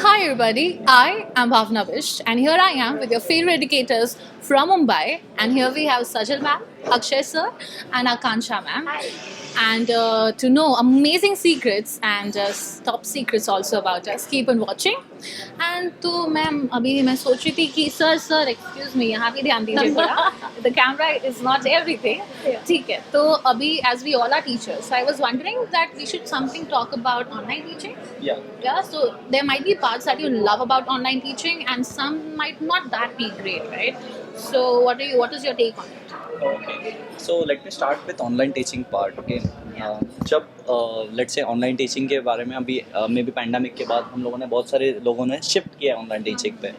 Hi everybody, I am Bhavna Vish and here I am with your favorite educators from Mumbai, and here we have Sajal ma'am, Akshay sir and Akansha ma'am. And to know amazing secrets and top secrets also about us, keep on watching. And तो ma'am अभी मैं सोच रही थी कि sir excuse me यहाँ भी ध्यान दीजिए थोड़ा, the camera is not everything, ठीक है? तो अभी as we all are teachers, I was wondering that we should something talk about online teaching. Yeah, so there might be parts that you love about online teaching and some might not that be great, right? So what is your take on it? Okay, so let me start with online teaching part. Okay, जब let's say online teaching के बारे में अभी may be pandemic के बाद हम लोगों ने बहुत सारे लोगों ने शिफ्ट किया ऑनलाइन टीचिंग पे.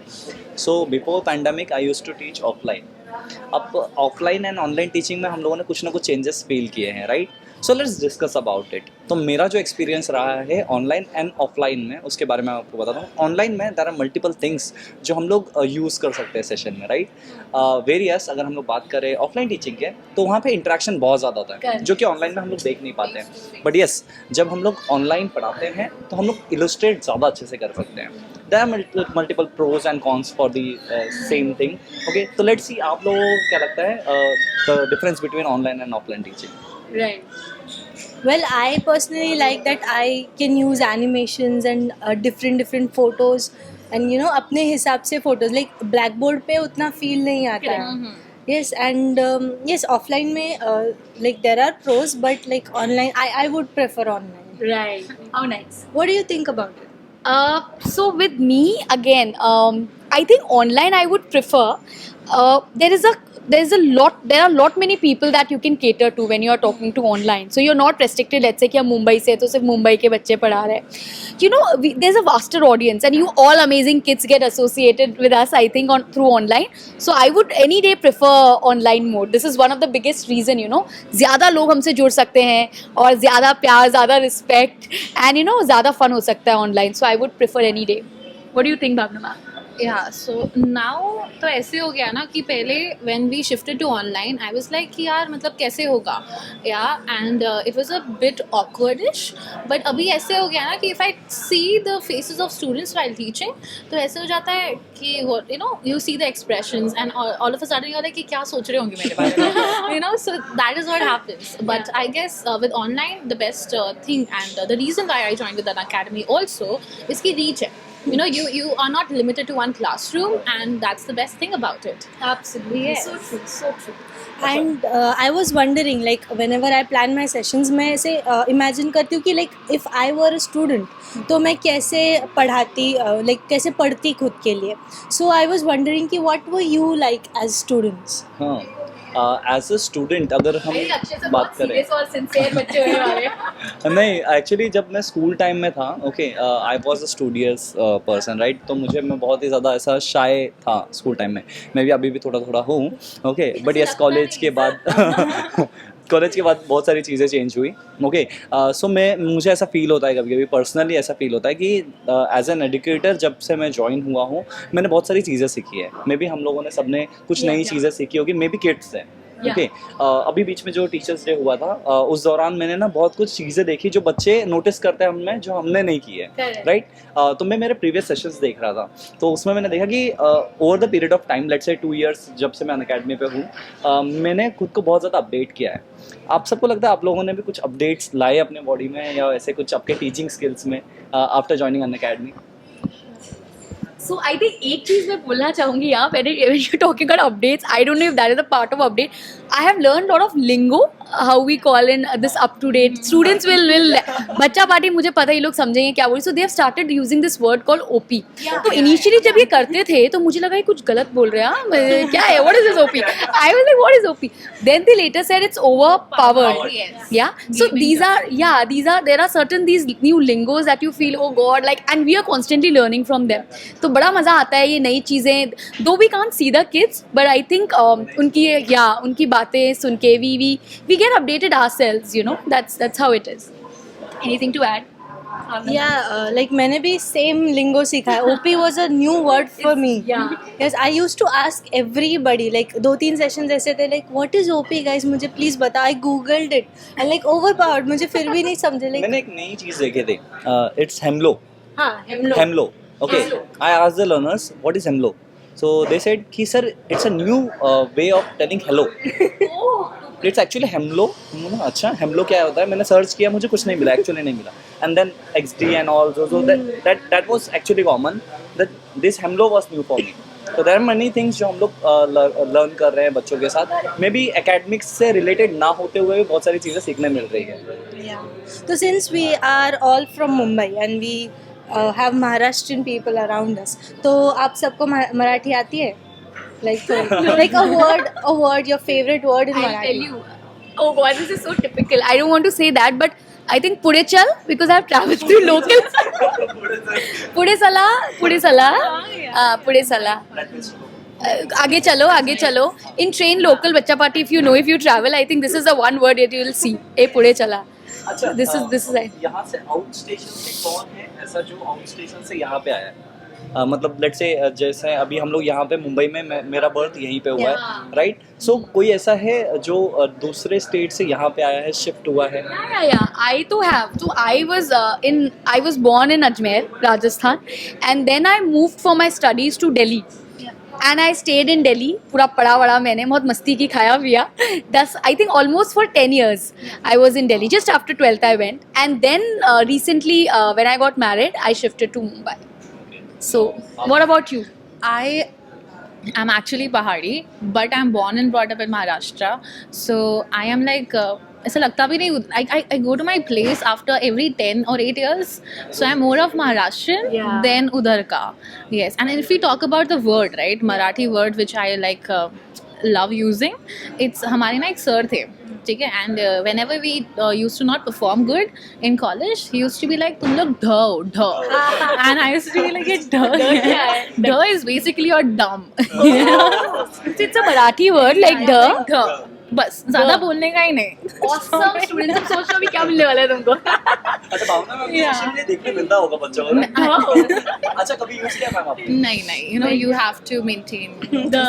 So before pandemic I used to teach offline. अब ऑफलाइन एंड ऑनलाइन टीचिंग में हम लोगों ने कुछ ना कुछ चेंजेस फील किए हैं, right? So let's discuss about it. तो मेरा जो एक्सपीरियंस रहा है ऑनलाइन एंड ऑफलाइन में, उसके बारे में आपको बताता हूँ. ऑनलाइन में देयर आर मल्टीपल थिंग्स जो हम लोग यूज़ कर सकते हैं सेशन में, राइट? वेरियस अगर हम लोग बात करें ऑफलाइन टीचिंग के, तो वहाँ पे इंटरेक्शन बहुत ज़्यादा होता है जो कि ऑनलाइन में हम लोग देख नहीं पाते हैं. बट यस, जब हम लोग ऑनलाइन पढ़ाते हैं तो हम लोग इलस्ट्रेट ज़्यादा अच्छे से कर सकते हैं. There are multiple pros and cons for the same thing. Okay, तो लेट्स सी आप लोगों को क्या लगता है the difference between online and offline teaching. Right. Well, I personally like that I can use animations and different photos and अपने हिसाब से photos like blackboard पे उतना feel नहीं आता है. Yes, and yes, offline में like there are pros, but like online I would prefer online. Right. How nice. What do you think about it? So with me again, I think online I would prefer. There are lot many people that you can cater to when you are talking to online. So you're not restricted. Let's say कि हम मुंबई से तो सिर्फ मुंबई के बच्चे पढ़ा रहे हैं. There's a vaster audience, and you all amazing kids get associated with us, I think, through online. So I would any day prefer online mode. This is one of the biggest reason. ज़्यादा लोग हमसे जुड़ सकते हैं और ज़्यादा प्यार, ज़्यादा respect, and ज़्यादा fun हो सकता है online. So I would prefer any day. What do you think, Bhavna ma'am? Yeah, so now तो ऐसे हो गया ना कि पहले when we shifted to online, I was like कि यार मतलब कैसे होगा, yeah, and it was a bit awkwardish, but अभी ऐसे हो गया ना कि if I see the faces of students while teaching, तो ऐसे हो जाता है कि you see the expressions and all of a sudden you're like कि क्या सोच रहे होंगे मेरे बारे में, so that is what happens. But I guess with online the best thing and the reason why I joined with an academy also is कि reach है. You are not limited to one classroom, and that's the best thing about it. Absolutely, yes. So true. And I was wondering, like whenever I plan my sessions, मैं ऐसे imagine करती हूँ कि like if I were a student, तो मैं कैसे पढ़ाती, like कैसे पढ़ती खुद के लिए. So I was wondering कि what were you like as students? हाँ, एज अ स्टूडेंट अगर हम बात करें और सिंसियर बच्चे होने वाले. नहीं, एक्चुअली जब मैं स्कूल टाइम में था, okay, I was a studious person, right? तो मैं बहुत ही ज़्यादा ऐसा शाय था स्कूल टाइम में. मैं भी अभी भी थोड़ा थोड़ा हूँ, ओके. बट यस, कॉलेज के बाद कॉलेज के बाद बहुत सारी चीज़ें चेंज हुई, ओके. सो मुझे ऐसा फील होता है कभी कभी, पर्सनली ऐसा फील होता है कि एज एन एजुकेटर जब से मैं ज्वाइन हुआ हूँ, मैंने बहुत सारी चीज़ें सीखी है. मे बी हम लोगों ने सबने कुछ नई चीज़ें सीखी होगी, मे बी किड्स हैं, ओके. अभी बीच में जो टीचर्स डे हुआ था, उस दौरान मैंने ना बहुत कुछ चीज़ें देखी जो बच्चे नोटिस करते हैं हमें, जो हमने नहीं की है, राइट? तो मैं मेरे प्रीवियस सेशंस देख रहा था, तो उसमें मैंने देखा कि over the period of time, let's say 2 years जब से मैं अनअकैडमी पे हूँ, मैंने खुद को बहुत ज़्यादा अपडेट किया है. आप सबको लगता है आप लोगों ने भी कुछ अपडेट्स लाए अपने बॉडी में या ऐसे कुछ आपके टीचिंग स्किल्स में after joining Unacademy? So I think एक चीज़ मैं बोलना चाहूँगी यहाँ, when you're talking about updates, I don't know if that is a part of update. I have learned lot of lingo, how we call in this up to date. Students will बच्चा party, मुझे पता है ये लोग समझेंगे क्या बोली. So they have started using this word called OP. तो initially जब ये करते थे तो मुझे लगा ये कुछ गलत बोल रहे हैं, क्या है, what is this OP? I was like, what is OP? Then they later said it's overpowered. Yes. Yeah. So there are certain these new lingos that you feel, oh God, like, and we are constantly learning from them. तो बड़ा मज़ा आता है ये नई चीज़ें. Though we can't see the kids, but I think उनकी बातें सुन के we get updated ourselves, that's how it is. Anything to add? Yeah, like मैंने भी same lingo सीखा है. OP was a new word for me. Yeah. Yes, I used to ask everybody, like 2-3 sessions ऐसे थे, like what is OP guys, मुझे please बता. I googled it and like overpowered, मुझे फिर भी नहीं समझे. Like मैंने एक नई चीज़ देखी थी, इट्स हेमलो. हाँ, hello. Hello, Okay, I asked the learners what is hemlo. So they said कि sir it's a new way of telling hello. It's actually hemlo. अच्छा hemlo क्या होता है? मैंने सर्च किया, मुझे कुछ नहीं मिला, actually नहीं मिला. And then XD and all, so that was actually common. That this hemlo was new for me. So there are many things जो हम लोग learn कर रहे हैं बच्चों के साथ. Maybe academics से related ना होते हुए भी बहुत सारी चीज़ें सीखने मिल रही है. Yeah. So since we are all from Mumbai and we have Maharashtrian people around us, तो आप सबको मराठी आती है? Like a word, your favorite word in I'll Marathi. tell you. Oh God, this is so typical. I don't want to say that, but I think Pude Chal, because I've traveled through locals. Pude Sala, Pude Sala, Pude Sala. आगे चलो. In train local बच्चा party, if you travel, I think this is the one word that you will see. ए पुढे चला. अच्छा, This is it. यहाँ से out station से कौन है ऐसा जो आउट स्टेशन से यहाँ पे आया है? मतलब लेट्स से जैसे अभी हम लोग यहाँ पे मुंबई में मेरा बर्थ यहीं पे हुआ है, राइट? सो कोई ऐसा है जो दूसरे स्टेट से यहाँ पे आया है, शिफ्ट हुआ है? Yeah. I too have. So I was born in Ajmer, Rajasthan, and then I moved for my studies to Delhi. And I stayed in Delhi. पूरा पढ़ा वड़ा मैंने, बहुत मस्ती की खाया पिया. I think almost for 10 years I was in Delhi. Just after 12th I went, and then recently when I got married, I shifted to Mumbai. So what about you? I am actually Pahari, but I'm born and brought up in Maharashtra. So I am like ऐसा लगता भी नहीं. I go to my place after every 10 or 8 years. So I'm more of Maharashtrian than udhar ka. Yes, and if we talk about the word, right, Marathi word which I like love using, it's हमारे ना एक sir थे, ठीक है, and whenever we used to not perform good in college, he used to be like तुम लोग ढ and I used to be like ढ is basically your dumb. It's a Marathi word like the. बस ज़्यादा बोलने का ही नहीं. Awesome students. अब सोच लो अभी क्या मिलने वाला है तुमको. अच्छा, भावना मैम, ये देखने मिलता होगा बच्चों को ना? अच्छा, कभी यूज किया मैम आपने? नहीं, you have to maintain The.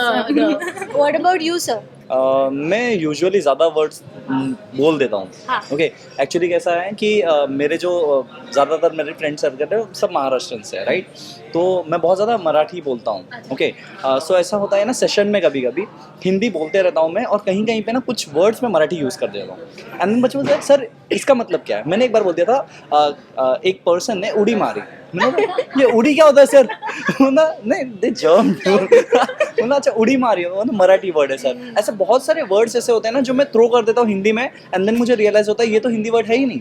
What about you, sir? मैं यूजुअली ज़्यादा वर्ड्स बोल देता हूँ. ओके, एक्चुअली कैसा है कि मेरे जो ज़्यादातर मेरे फ्रेंड सर्कल है सब महाराष्ट्र से है, राइट? तो मैं बहुत ज़्यादा मराठी बोलता हूँ. ओके, सो ऐसा होता है ना, सेशन में कभी कभी हिंदी बोलते रहता हूँ मैं, और कहीं कहीं पे ना कुछ वर्ड्स में मराठी यूज़ कर देता हूँ. एंड देन बच्चे बोलते हैं सर इसका मतलब क्या है? मैंने एक बार बोल दिया था एक पर्सन ने उड़ी मारी. ये उड़ी क्या होता है सर? नहीं, दे जंप. अच्छा, उड़ी मारी मराठी वर्ड है सर. ऐसे बहुत सारे वर्ड्स ऐसे होते हैं ना जो मैं थ्रो कर देता हूँ हिंदी में, एंड देन मुझे रियलाइज होता है ये तो हिंदी वर्ड है ही नहीं.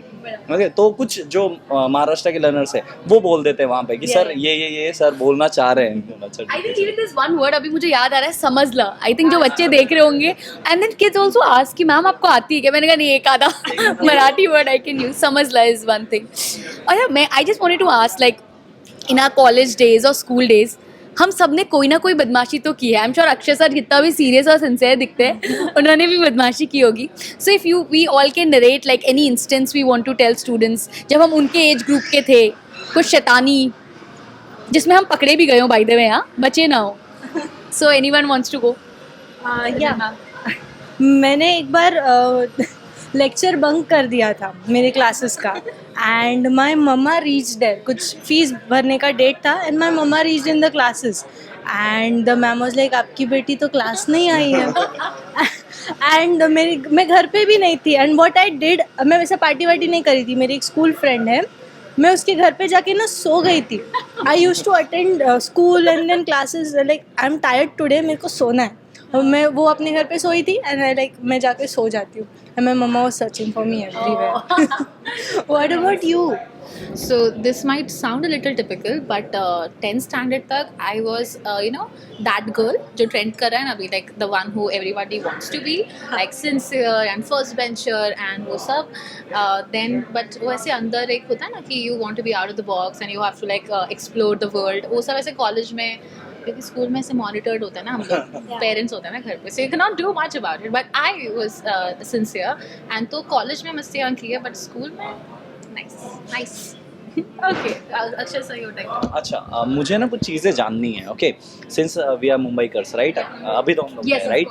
ओके, तो कुछ जो महाराष्ट्र के लर्नर्स है वो बोल देते हैं वहाँ पे कि सर ये सर बोलना चाह रहे हैं. I think even this one word अभी मुझे याद आ रहा है, समझ ला. I think जो बच्चे देख रहे होंगे, and then kids also ask कि मैम आपको आती है क्या? मैंने कहा नहीं, एक आधा Marathi word I can use. समझ ला is one thing. और यार I just wanted to ask, like in our college days or school days, हम सब ने कोई ना कोई बदमाशी तो की है. I am sure Akshay sir जितना भी सीरियस और सिंसियर दिखते हैं उन्होंने भी बदमाशी की होगी. So if we all can narrate like any instance we want to tell students जब हम उनके एज ग्रुप के थे, कुछ शैतानी जिसमें हम पकड़े भी गए हो, बाय द वे, हाँ, बचे ना हो. So anyone wants to go? मैंने एक बार लेक्चर बंक कर दिया था मेरे क्लासेस का, and my mama reach there. कुछ फीस भरने का डेट था, and my mama reach in the classes, and the ma'am was like आपकी बेटी तो क्लास नहीं आई है. एंड मैं घर पे भी नहीं थी, एंड व्हाट आई डिड, मैं वैसे पार्टी वार्टी नहीं करी थी. मेरी एक स्कूल फ्रेंड है, मैं उसके घर पे जाके ना सो गई थी. I use to attend school and then classes, like I am tired today, मेरे को सोना है. मैं वो अपने घर पे सोई थी, एंड आई लाइक मैं जाके सो जाती हूँ, and my mama was searching for me everywhere. What about you? So this might sound a little typical, but 10th standard तक I was that girl जो trend कर रहा है ना अभी, like the one who everybody wants to be, like sincere and first bencher and वो सब. Then but वो ऐसे अंदर एक होता है ना कि you want to be out of the box and you have to like explore the world. वो सब ऐसे कॉलेज में, क्योंकि स्कूल में से मॉनिटर्ड होता है ना हम लोग, पेरेंट्स होते हैं ना घर पे, so you can not do much about it. But I was sincere, and तो कॉलेज में मस्तियाँ की है, बट स्कूल में नाइस. ओके, अच्छा सही होता है. अच्छा, मुझे ना कुछ चीज़ें जाननी है. Okay, since we are Mumbaikars, right? अभी तो हम लोग हैं, राइट?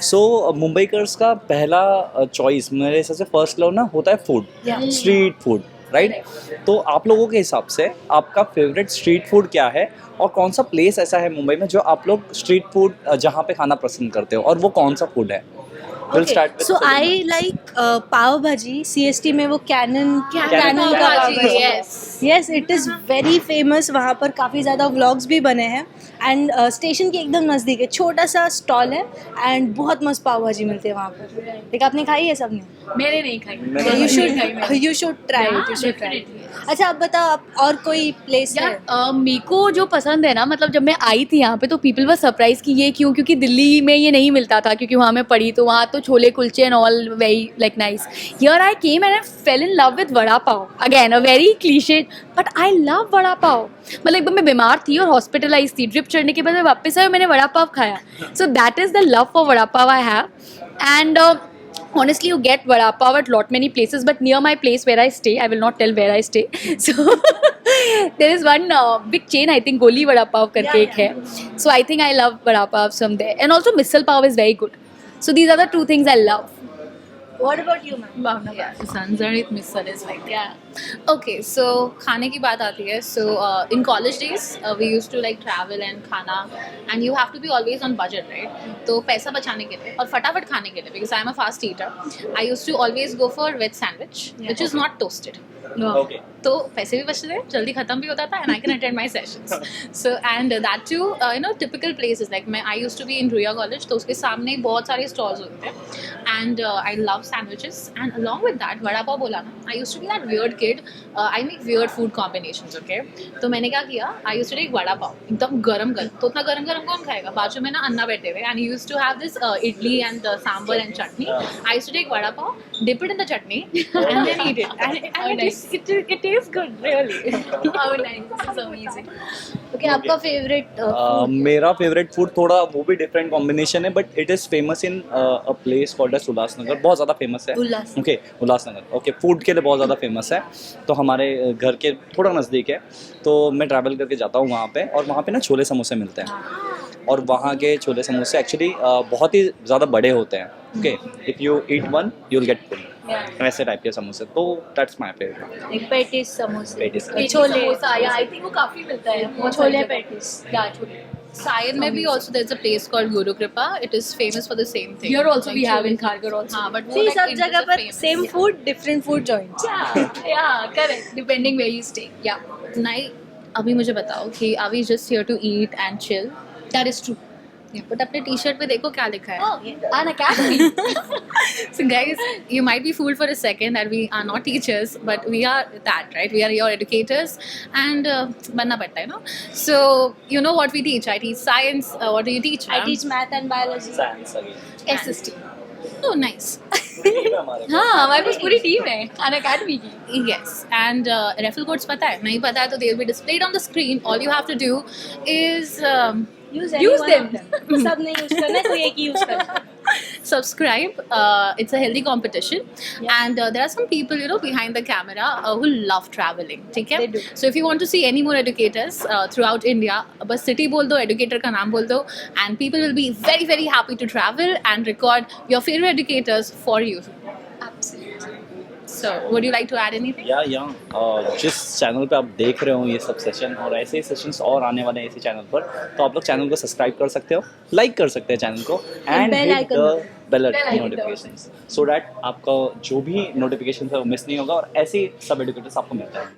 सो मुंबईकर्स का पहला चॉइस मेरे हिसाब से फर्स्ट लव ना होता है फूड, स्ट्रीट फूड, राइट? तो आप लोगों के हिसाब से आपका फेवरेट स्ट्रीट फूड क्या है और कौन सा प्लेस ऐसा है मुंबई में जो आप लोग स्ट्रीट फूड जहाँ पे खाना पसंद करते हो और वो कौन सा फूड है? We'll start with So Sajal. I like पाव भाजी. CST में वो कैनन Cannon का का पाव भाजी. yes. Yes, it is very famous. वहाँ पर काफ़ी ज़्यादा व्लॉग्स भी बने हैं एंड स्टेशन के एकदम नज़दीक है. छोटा सा स्टॉल है एंड बहुत मस्त पाव भाजी मिलती है वहाँ पर. देखा आपने खाई है सबने? मैंने नहीं खाई. मैंने यू नहीं should try it. You should try. अच्छा आप बताओ आप और कोई प्लेस है? यार मेरे को जो पसंद है ना, मतलब जब मैं आई थी यहाँ पे तो पीपल वर सरप्राइज कि ये क्यों, क्योंकि दिल्ली में ये नहीं मिलता था, क्योंकि वहाँ मैं पढ़ी तो वहाँ तो chole kulche and all very like nice. Here I came and I fell in love with vada pav. Again a very cliche but I love vada pav. मतलब एक बार मैं बीमार थी और हॉस्पिटलाइज थी, ड्रिप चढ़ने के बाद मैं वापस आई और मैंने वड़ा पाव खाया. So that is the love for vada pav I have. And honestly you get vada pav at lot many places, but near my place where I stay, I will not tell where I stay, so there is one big chain, I think Goli vada pav karke ek hai, so I think I love vada pav from there. And also misal pav is very good. So these are the two things I love. What about you, ma'am? Yeah, Zanzarit misal is like, yeah. Okay, so खाने की बात आती है. So in college days, we used to like travel and खाना, and you have to be always on budget, right? तो पैसा बचाने के लिए और फटाफट खाने के लिए, because I am a fast eater, I used to always go for veg sandwich, which is not toasted. Okay. तो पैसे भी बचते थे, जल्दी खत्म भी होता था, and I can attend my sessions. So and that too, typical places like I used to be in Ruya College, तो उसके सामने बहुत सारे stalls होते थे, and I love sandwiches, and along with that vada pav बोला ना, I used to be that weird kid. I make weird food combinations, okay? तो मैंने क्या किया, I used to take vada pav एकदम गरम तो उतना गरम कौन खाएगा? बाजू में ना अन्ना बैठे हुए, and he used to have this idli and sambar and chutney. I used to take vada pav, dip it in the chutney, and then eat it. And it tastes good, really. How nice, this is amazing. Okay, आपका favourite मेरा favourite food थोड़ा वो भी different combination है, but it is famous in a place called as Ulhasnagar. बहुत ज़्यादा famous है. Ulhasnagar. Okay, Ulhasnagar. Okay, food के लिए बहुत ज़्यादा फेमस है. तो हमारे घर के थोड़ा नज़दीक है, तो मैं ट्रैवल करके जाता हूँ वहाँ पे, और वहाँ पे ना छोले समोसे मिलते हैं. और वहाँ के छोले समोसे एक्चुअली बहुत ही ज़्यादा बड़े होते हैं. Okay, if you eat one you will get full. वैसे टाइप के समोसे. तो दैट्स माय फेवरेट. एक पेटिस समोसे. पेटिस. छोले. समोसा, या आई थिंक वो काफी मिलता है. वो छोले पेटिस. या छोले. Sayan में भी also there's a place called Guru Kripa. It is famous for the same thing. Here also Like we have in chole. Kharghar also. हाँ, but वो See, like सब it is जगह a पर famous. Same food different food joints. Yeah, correct. Depending where you stay. Yeah. नहीं, अभी मुझे बताओ कि are we just here to eat and chill? That is true. But अपने टी-शर्ट पे देखो क्या लिखा है. Oh, an academy. So guys, you might be fooled for a second that we are not teachers, but we are that, right? We are your educators, and बनना पड़ता है, no? So you know what we teach? I teach science. What do you teach? I ma'am? teach math and biology. Science again. SST. Oh, nice. हाँ, हमारे पास पूरी team है an academy की. Yes, and referral codes पता है? नहीं पता है तो they'll be displayed on the screen. All you have to do is Use Use them. सब नहीं यूज करना, कोई एक ही यूज करना. subscribe. It's a healthy competition, and there are some people behind the camera who love traveling. ठीक है? They do. So if you want to see any more educators throughout India, बस city बोल दो, educator का नाम बोल दो, and people will be very very happy to travel and record your favorite educators for you. Absolutely. So would you like to add anything? जिस channel पे आप देख रहे हो ये सब सेशन और ऐसे ही सेशंस और आने वाले हैं इसी चैनल पर, तो आप लोग चैनल को सब्सक्राइब कर सकते हो, लाइक कर सकते हैं चैनल को, and bell hit icon the bell icon notifications, so that आपका जो भी नोटिफिकेशन है वो मिस नहीं होगा और ऐसे ही सब एडुकेटर्स आपको मिलते हैं.